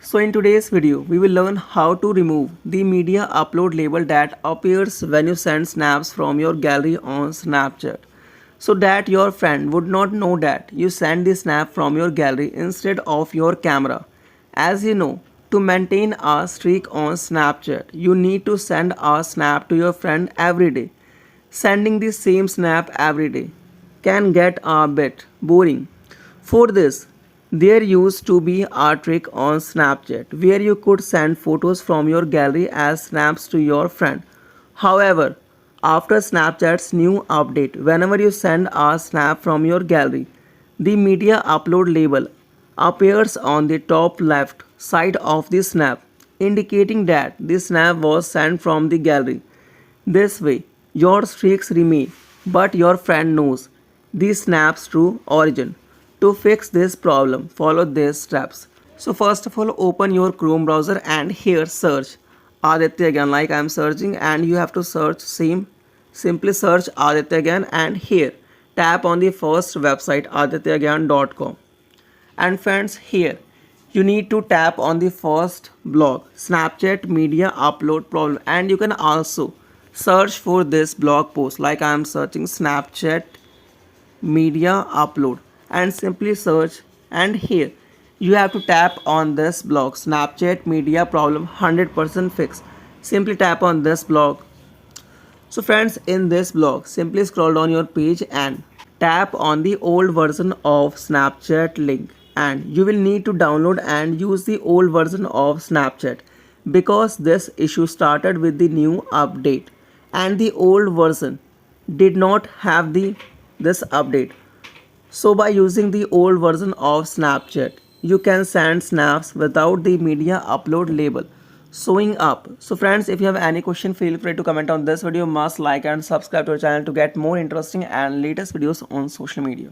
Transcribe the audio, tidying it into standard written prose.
So in today's video, we will learn how to remove the media upload label that appears when you send snaps from your gallery on Snapchat, so that your friend would not know that you send the snap from your gallery instead of your camera. As you know, to maintain a streak on Snapchat, you need to send a snap to your friend every day. Sending the same snap every day can get a bit boring. For this, there used to be a trick on Snapchat where you could send photos from your gallery as snaps to your friend. However, after Snapchat's new update, whenever you send a snap from your gallery, the media upload label appears on the top left side of the snap, indicating that the snap was sent from the gallery. This way, your streaks remain, but your friend knows the snap's true origin. To fix this problem, follow these steps. So first of all, open your Chrome browser and here search Aditya again, like I am searching, and you have to search same. Simply search Aditya again and here tap on the first website adityagan.com. And friends, here you need to tap on the first blog Snapchat media upload problem, and you can also search for this blog post like I am searching Snapchat media upload and simply search, and here you have to tap on this blog Snapchat media problem 100% fix. Simply tap on this blog. So friends, in this blog, simply scroll down your page and tap on the old version of Snapchat link, and you will need to download and use the old version of Snapchat because this issue started with the new update and the old version did not have this update. So by using the old version of Snapchat, you can send snaps without the media upload label showing up. So friends, if you have any question, feel free to comment on this video. Must like and subscribe to our channel to get more interesting and latest videos on social media.